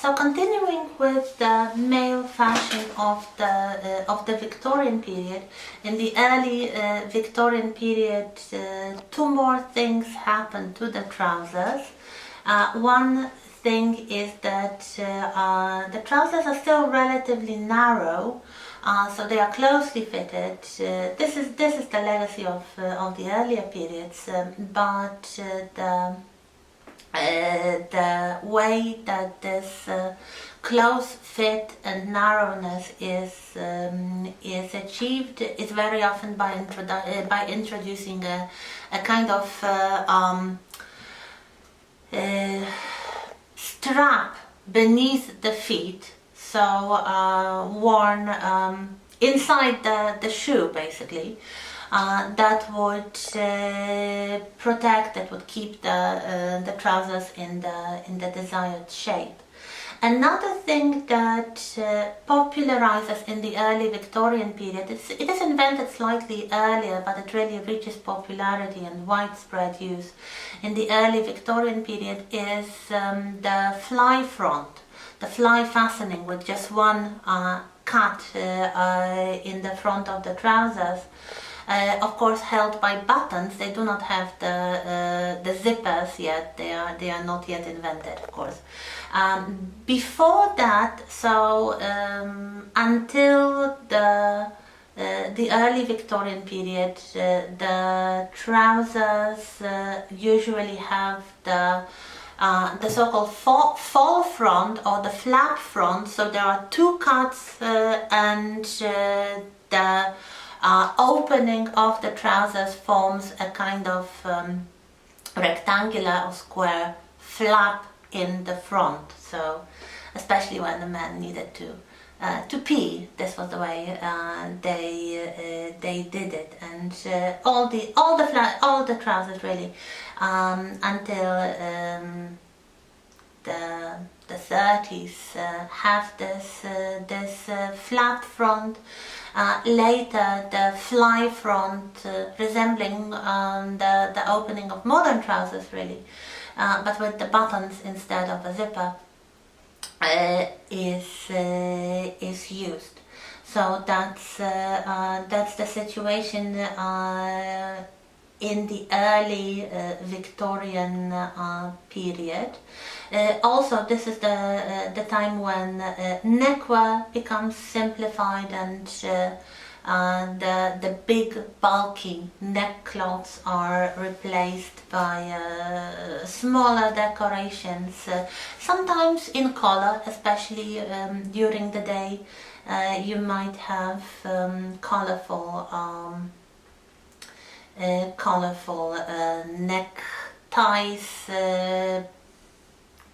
So continuing with the male fashion of the Victorian period, in the early Victorian period, two more things happened to the trousers. One thing is that the trousers are still relatively narrow, so they are closely fitted. This is the legacy of the earlier periods, but the way that this close fit and narrowness is achieved is very often by introducing a kind of strap beneath the feet, so worn inside the shoe basically. That would protect, that would keep the trousers in the desired shape. Another thing that popularizes in the early Victorian period, it is invented slightly earlier, but it really reaches popularity and widespread use in the early Victorian period, is the fly front, the fly fastening with just one cut in the front of the trousers. Of course, held by buttons. They do not have the zippers yet. They are not yet invented, of course. Before that, so until the early Victorian period, the trousers usually have the so-called fall front or the flap front. So there are two cuts and the opening of the trousers forms a kind of rectangular or square flap in the front. So especially when the man needed to pee, this was the way they did it. And all the trousers really until the 30s have this flap front. Later, the fly front, resembling the opening of modern trousers really, but with the buttons instead of a zipper, is used. So that's the situation in the early Victorian period. Also, this is the time when neckwear becomes simplified and the big bulky neckcloths are replaced by smaller decorations, sometimes in color, especially during the day. You might have colorful neckties.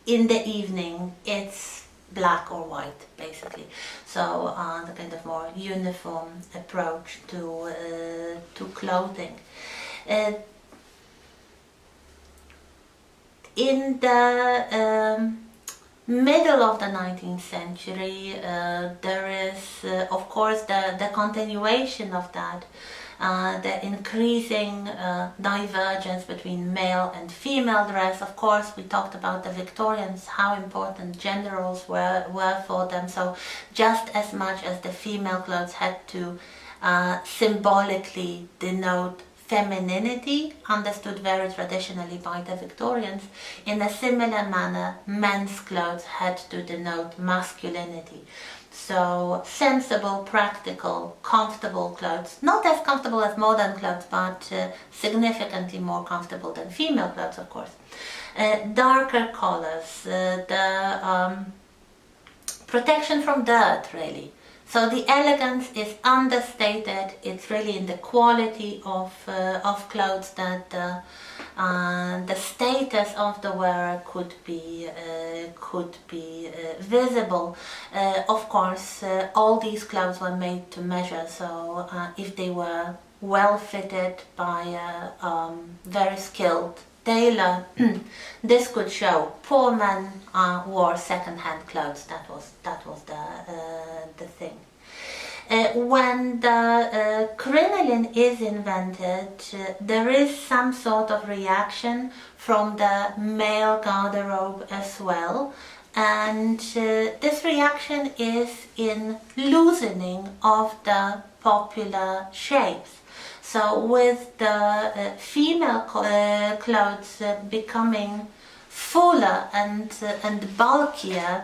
In the evening it's black or white basically, so the kind of more uniform approach to clothing. In the middle of the 19th century there is of course the continuation of that, the increasing divergence between male and female dress. Of course, we talked about the Victorians, how important gender roles were for them. So just as much as the female clothes had to symbolically denote femininity, understood very traditionally by the Victorians, in a similar manner, men's clothes had to denote masculinity. So sensible, practical, comfortable clothes, not as comfortable as modern clothes, but significantly more comfortable than female clothes, of course. Darker colors, the protection from dirt, really. So the elegance is understated. It's really in the quality of clothes that the status of the wearer could be visible. Of course, all these clothes were made to measure. So if they were well fitted by a very skilled tailor, this could show poor men wore second-hand clothes. That was the thing. When the crinoline is invented, there is some sort of reaction from the male garderobe as well. and this reaction is in loosening of the popular shapes. So with the female clothes becoming fuller and bulkier,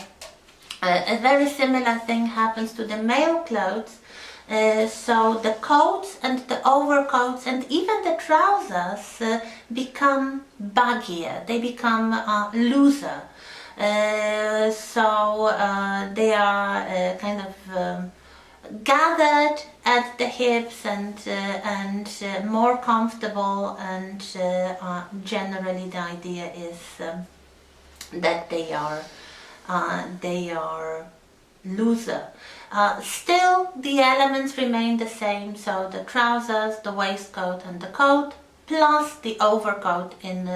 a very similar thing happens to the male clothes. So the coats and the overcoats and even the trousers become baggier, they become looser. So they are kind of gathered at the hips and more comfortable, and generally the idea is that they are looser. Still the elements remain the same, so the trousers, the waistcoat and the coat, plus the overcoat in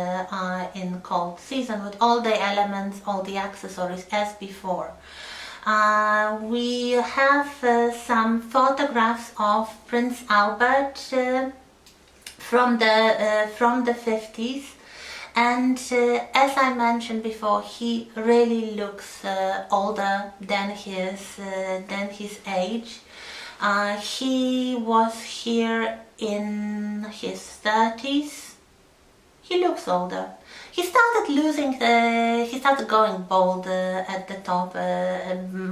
cold season, with all the elements, all the accessories as before. We have some photographs of Prince Albert from the 50s, and as I mentioned before, he really looks older than his age. He was here in his 30s. He looks older. He started going bald at the top.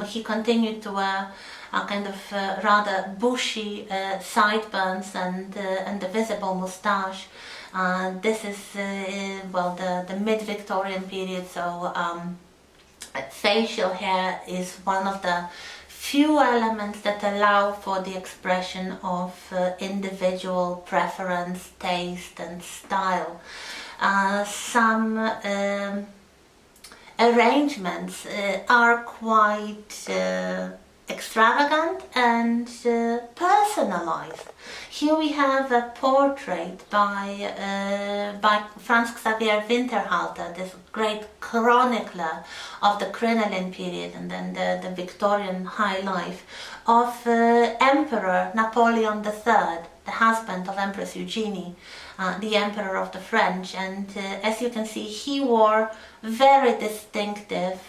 He continued to wear a kind of rather bushy sideburns and a visible moustache. This is the mid-Victorian period, so facial hair is one of the few elements that allow for the expression of individual preference, taste and style. Some arrangements are quite extravagant and personalized. Here we have a portrait by Franz Xaver Winterhalter, this great chronicler of the crinoline period and then the Victorian high life, of Emperor Napoleon III, the husband of Empress Eugenie, the Emperor of the French. And as you can see, he wore very distinctive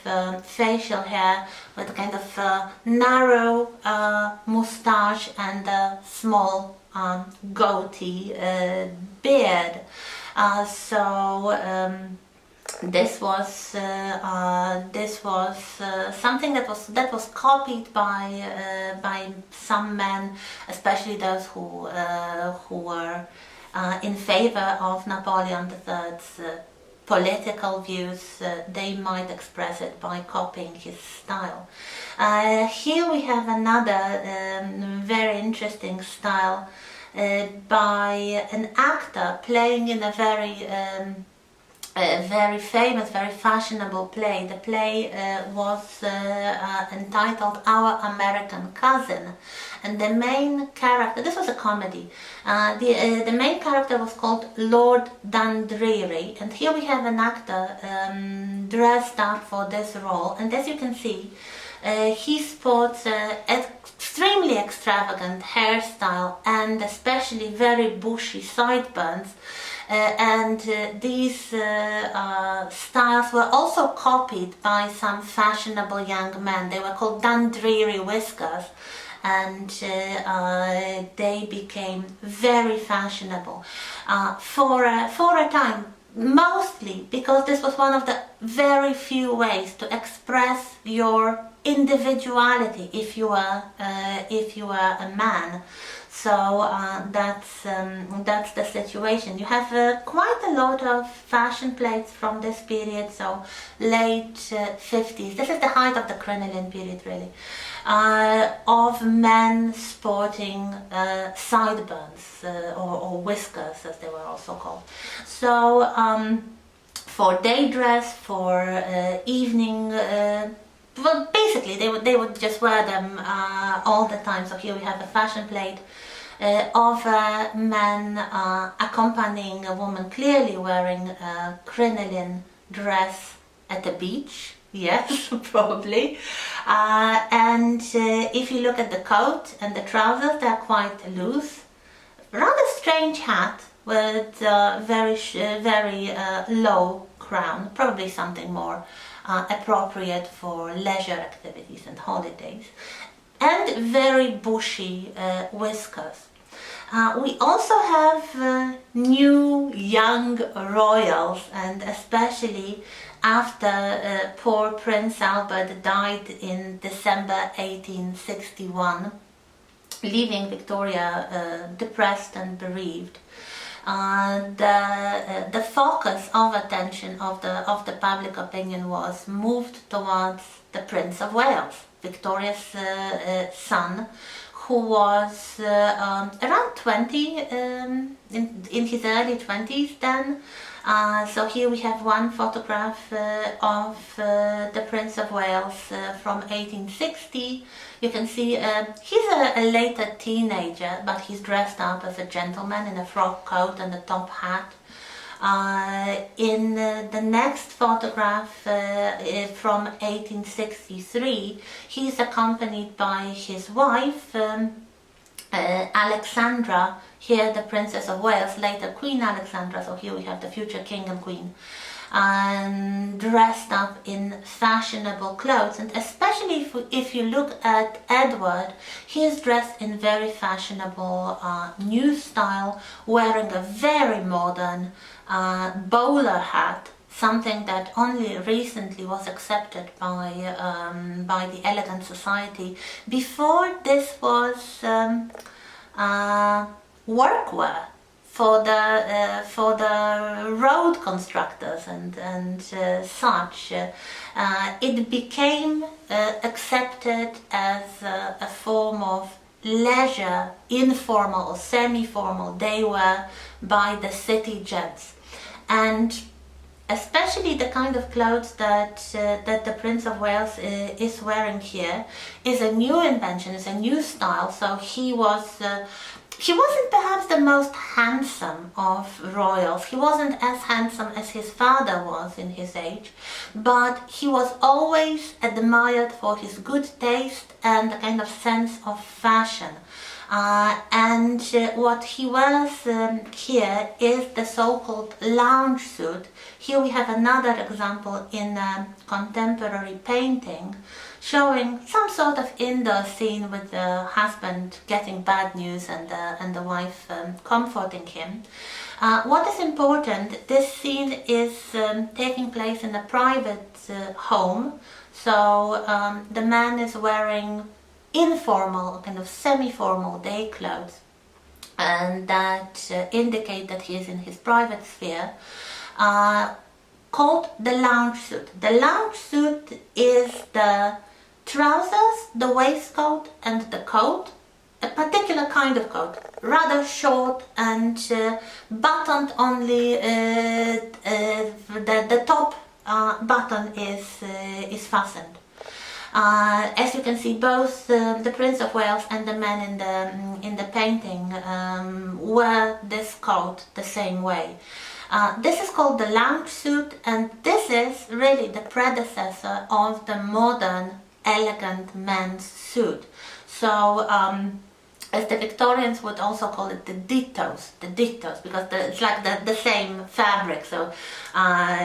facial hair with a kind of narrow moustache and a small goatee beard. This was something that was copied by some men, especially those who were in favor of Napoleon III's political views. They might express it by copying his style. Here we have another very interesting style by an actor playing in a very famous, very fashionable play. The play was entitled Our American Cousin, and the main character, this was a comedy, the main character was called Lord Dundreary, and here we have an actor dressed up for this role, and as you can see, he sports extremely extravagant hairstyle and especially very bushy sideburns. These styles were also copied by some fashionable young men. They were called Dundreary whiskers, and they became very fashionable for a time, mostly because this was one of the very few ways to express your individuality if you were a man. So that's the situation. You have quite a lot of fashion plates from this period, so late 50s. This is the height of the crinoline period, really, of men sporting sideburns or whiskers, as they were also called. So for day dress, for evening. Well, basically, they would just wear them all the time. So here we have a fashion plate of a man accompanying a woman clearly wearing a crinoline dress at the beach. Yes, probably. And if you look at the coat and the trousers, they're quite loose. Rather strange hat with very low crown, probably something more appropriate for leisure activities and holidays, and very bushy whiskers. We also have new young royals, and especially after poor Prince Albert died in December 1861, leaving Victoria depressed and bereaved. The focus of attention of the public opinion was moved towards the Prince of Wales, Victoria's son, who was around 20, in his early 20s then. So here we have one photograph of the Prince of Wales from 1860. You can see he's a later teenager, but he's dressed up as a gentleman in a frock coat and a top hat. In the next photograph from 1863, he's accompanied by his wife, Alexandra, here the Princess of Wales, later Queen Alexandra, so here we have the future King and Queen, dressed up in fashionable clothes. And especially if you look at Edward, he is dressed in very fashionable new style, wearing a very modern bowler hat, something that only recently was accepted by the elegant society. Before, this was workwear for the road constructors and such. It became accepted as a form of leisure, informal or semi-formal day wear by the city gents. And especially the kind of clothes that the Prince of Wales is wearing here is a new invention, is a new style. So he wasn't perhaps the most handsome of royals. He wasn't as handsome as his father was in his age, but he was always admired for his good taste and a kind of sense of fashion. And what he wears here is the so-called lounge suit. Here we have another example in a contemporary painting showing some sort of indoor scene with the husband getting bad news and the wife comforting him. What is important, this scene is taking place in a private home, so the man is wearing informal, kind of semi-formal day clothes, and that indicate that he is in his private sphere, called the lounge suit. The lounge suit is the trousers, the waistcoat and the coat, a particular kind of coat, rather short and buttoned only, the top button is fastened. As you can see, both the Prince of Wales and the man in the painting wear this coat the same way. This is called the lounge suit, and this is really the predecessor of the modern elegant men's suit. So as the Victorians would also call it the dittos, because it's like the same fabric. So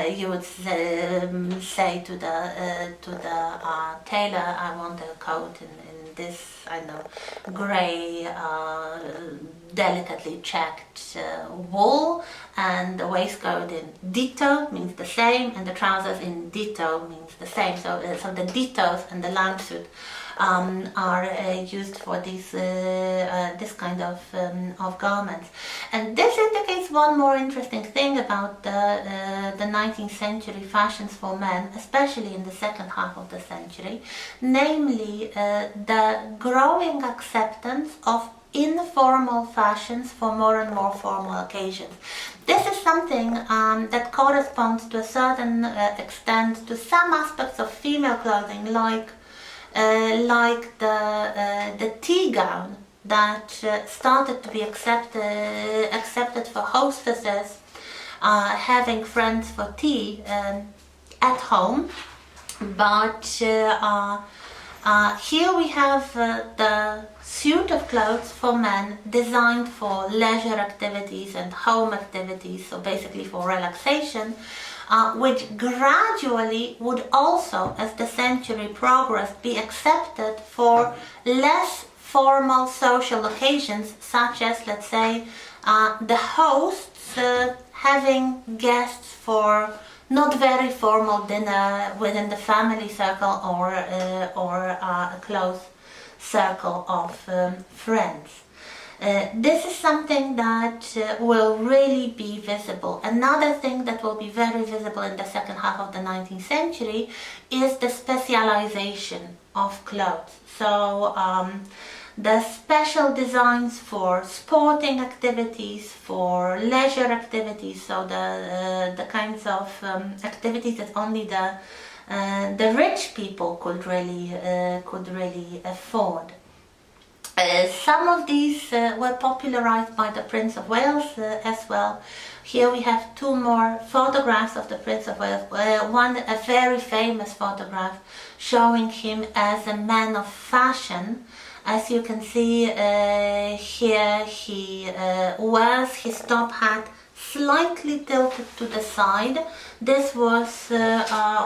you would say to the tailor, I want a coat in this, I know, grey, delicately checked wool, and the waistcoat in ditto means the same, and the trousers in ditto means the same. So the dittos and the lounge suit are used for this kind of garments. And this indicates one more interesting thing about the 19th century fashions for men, especially in the second half of the century, namely the growing acceptance of informal fashions for more and more formal occasions. This is something that corresponds to a certain extent to some aspects of female clothing, like the tea gown that started to be accepted for hostesses having friends for tea at home. But here we have the suit of clothes for men designed for leisure activities and home activities, so basically for relaxation, which gradually would also, as the century progressed, be accepted for less formal social occasions, such as, let's say, the hosts having guests for not very formal dinner within the family circle or a close circle of friends. This is something that will really be visible. Another thing that will be very visible in the second half of the 19th century is the specialization of clothes. So the special designs for sporting activities, for leisure activities, so the kinds of activities that only the rich people could really afford. Some of these were popularized by the Prince of Wales as well. Here we have two more photographs of the Prince of Wales. One, a very famous photograph showing him as a man of fashion. As you can see here, he wears his top hat slightly tilted to the side. This was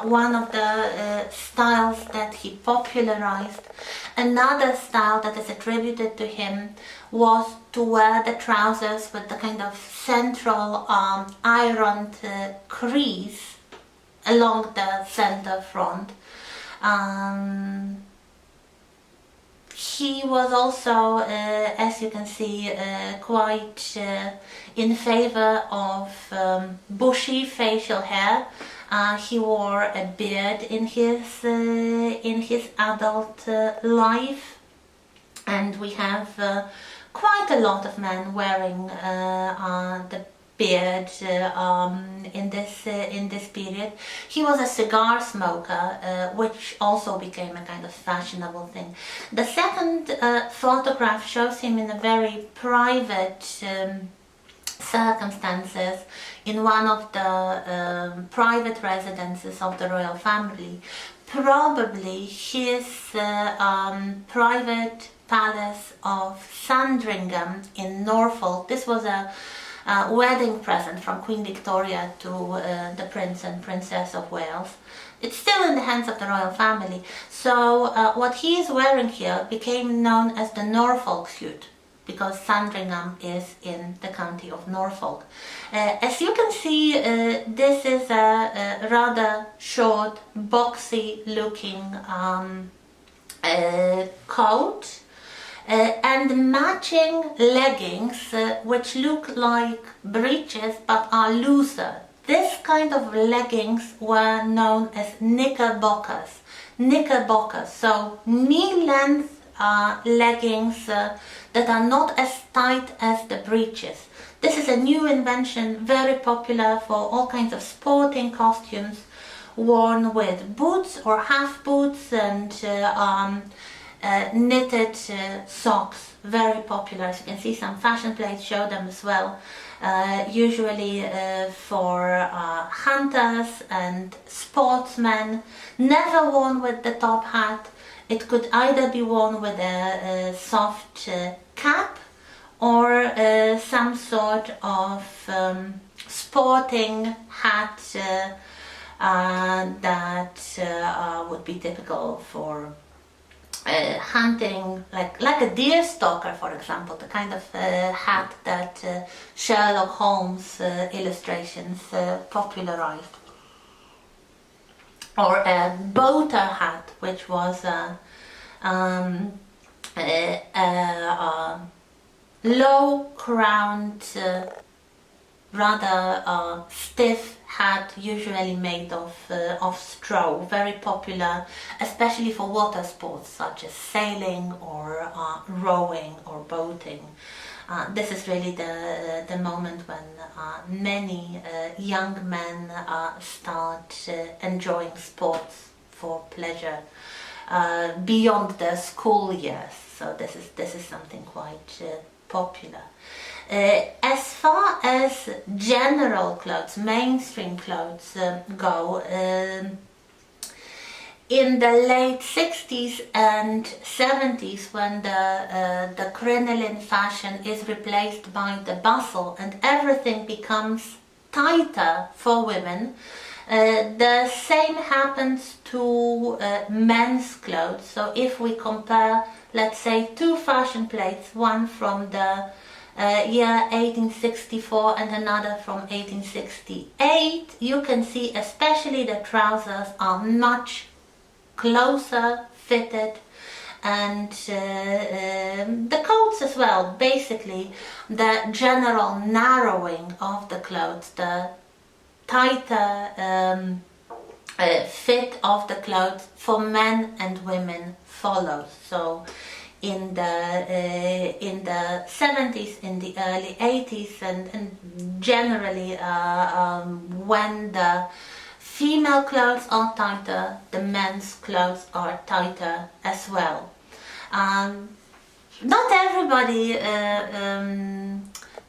one of the styles that he popularized. Another style that is attributed to him was to wear the trousers with the kind of central ironed crease along the center front. He was also, as you can see, quite in favor of bushy facial hair. He wore a beard in his adult life, and we have quite a lot of men wearing the beard in this period. He was a cigar smoker, which also became a kind of fashionable thing. The second photograph shows him in a very private circumstances in one of the private residences of the royal family, probably his private palace of Sandringham in Norfolk. This was a wedding present from Queen Victoria to the Prince and Princess of Wales. It's still in the hands of the royal family. So what he is wearing here became known as the Norfolk suit, because Sandringham is in the county of Norfolk. As you can see, this is a rather short, boxy looking coat. And matching leggings which look like breeches but are looser. This kind of leggings were known as knickerbockers. Knickerbockers, so knee-length leggings that are not as tight as the breeches. This is a new invention, very popular for all kinds of sporting costumes, worn with boots or half boots and knitted socks, very popular. As you can see, some fashion plates show them as well. Usually for hunters and sportsmen, never worn with the top hat. It could either be worn with a soft cap or some sort of sporting hat that would be typical for hunting, like a deer stalker, for example, the kind of hat that Sherlock Holmes illustrations popularized. Or a boater hat, which was a low-crowned, rather stiff hat, usually made of straw, very popular, especially for water sports such as sailing or rowing or boating. This is really the moment when many young men start enjoying sports for pleasure beyond their school years. So this is something quite popular. As far as general clothes, mainstream clothes go, in the late 60s and 70s, when the crinoline fashion is replaced by the bustle and everything becomes tighter for women, The same happens to men's clothes. So if we compare, let's say, two fashion plates, one from the year 1864 and another from 1868, you can see especially the trousers are much closer fitted, and the coats as well. Basically, the general narrowing of the clothes, the tighter fit of the clothes for men and women follows. So in the 70s, in the early 80s, and generally when the female clothes are tighter, the men's clothes are tighter as well.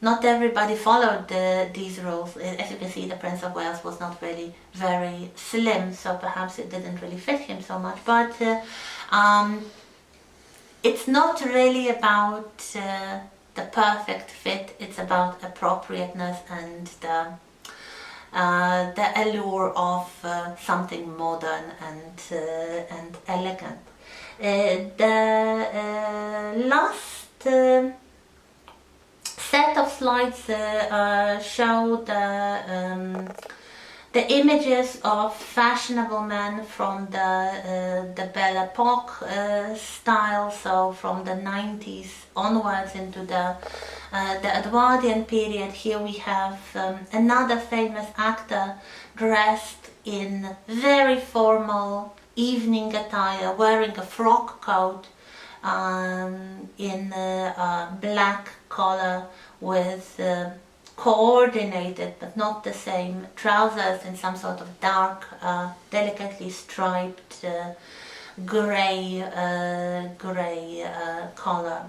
Not everybody followed these rules. As you can see, the Prince of Wales was not really very slim, so perhaps it didn't really fit him so much. But it's not really about the perfect fit. It's about appropriateness and the allure of something modern and elegant. The last set of slides show the images of fashionable men from the Belle Epoque style, so from the 90s onwards into the Edwardian period. Here we have another famous actor dressed in very formal evening attire, wearing a frock coat in a black collar with coordinated but not the same trousers in some sort of dark, delicately striped grey collar.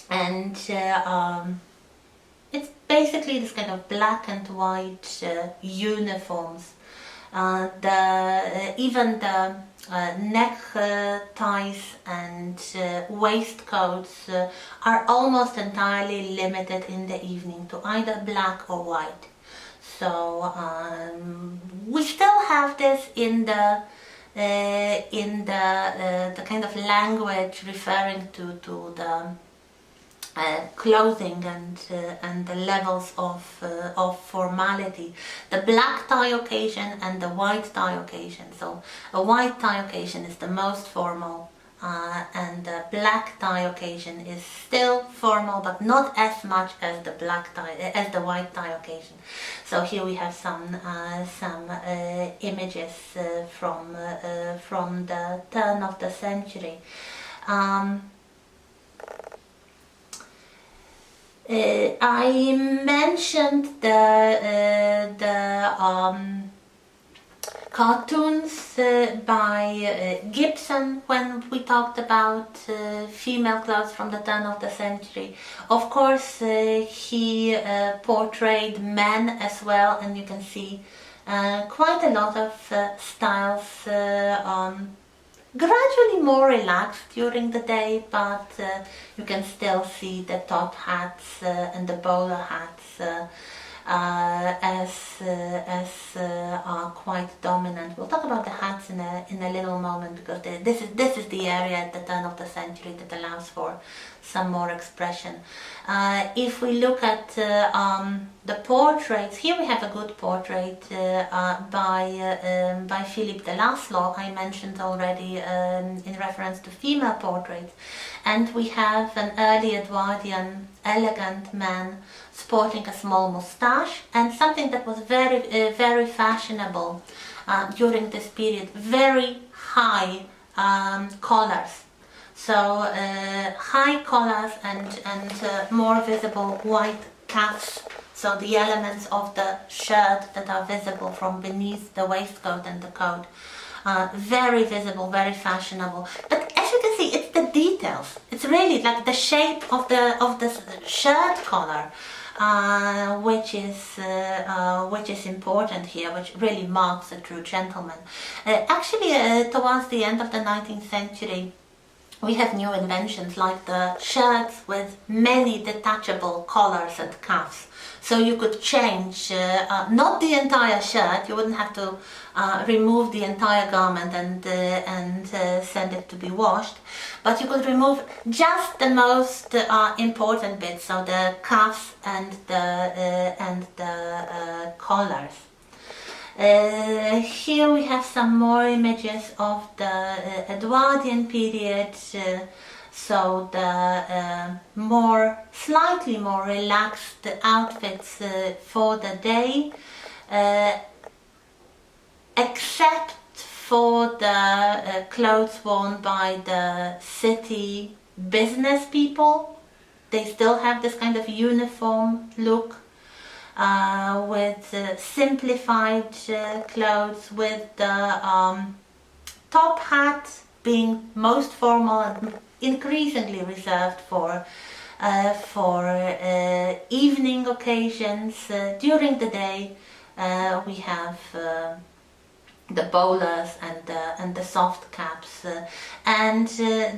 And it's basically this kind of black and white uniforms. Even the neck ties and waistcoats are almost entirely limited in the evening to either black or white. So we still have this in the kind of language referring to the clothing and the levels of formality. The black tie occasion and the white tie occasion. So a white tie occasion is the most formal, and the black tie occasion is still formal, but not as much as the white tie occasion. So here we have some images from the turn of the century. I mentioned the cartoons by Gibson when we talked about female clothes from the turn of the century. Of course, he portrayed men as well, and you can see quite a lot of styles. Gradually more relaxed during the day, but you can still see the top hats and the bowler hats as are quite dominant. We'll talk about the hats in a little moment, because this is the area at the turn of the century that allows for some more expression. If we look at the portraits, here we have a good portrait by Philippe de Laszlo. I mentioned already in reference to female portraits, and we have an early Edwardian elegant man sporting a small moustache, and something that was very fashionable during this period, very high collars. So high collars and more visible white cuffs, so the elements of the shirt that are visible from beneath the waistcoat and the coat. Very visible, very fashionable. But as you can see, it's the details. It's really like the shape of the shirt collar, which is important here, which really marks a true gentleman. Actually, towards the end of the 19th century, we have new inventions like the shirts with many detachable collars and cuffs. So you could change, not the entire shirt, you wouldn't have to remove the entire garment and send it to be washed, but you could remove just the most important bits, so the cuffs and the collars. Here we have some more images of the Edwardian period, so the slightly more relaxed outfits for the day, except for the clothes worn by the city business people. They still have this kind of uniform look. With simplified clothes, with the top hat being most formal and increasingly reserved for evening occasions. During the day we have the bowlers and the soft caps, and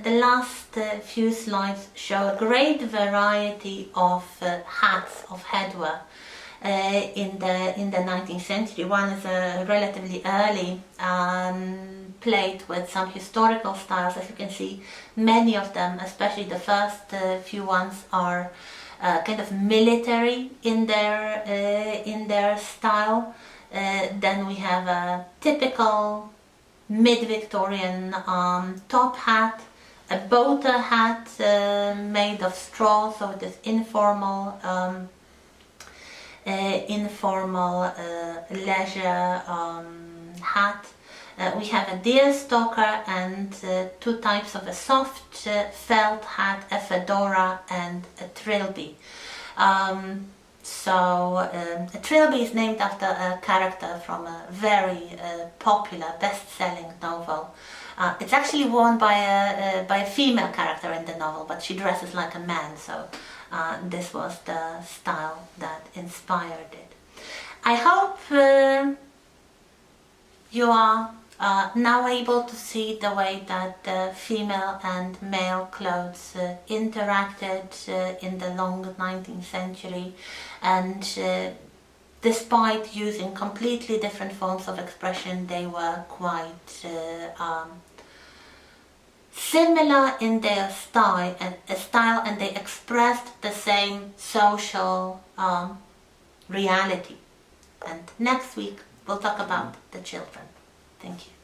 the last few slides show a great variety of hats, of headwear. In the 19th century. One is a relatively early plate with some historical styles. As you can see, many of them, especially the first few ones, are kind of military in their style. Then we have a typical mid-Victorian top hat, a boater hat made of straw, so it is informal leisure hat. We have a deerstalker and two types of a soft felt hat, a fedora and a trilby. A trilby is named after a character from a very popular best-selling novel. It's actually worn by a female character in the novel, but she dresses like a man, so this was the style that inspired it. I hope you are now able to see the way that female and male clothes interacted in the long 19th century, and despite using completely different forms of expression, they were quite similar in their style, and they expressed the same social reality. And next week we'll talk about the children. Thank you.